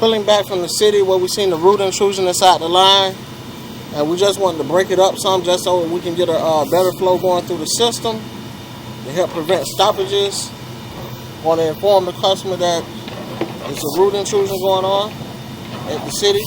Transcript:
pulling back from the city where we seen the root intrusion inside the line, and we just wanted to break it up some just so we can get a better flow going through the system to help prevent stoppages. Want to inform the customer that there's a root intrusion going on at the city.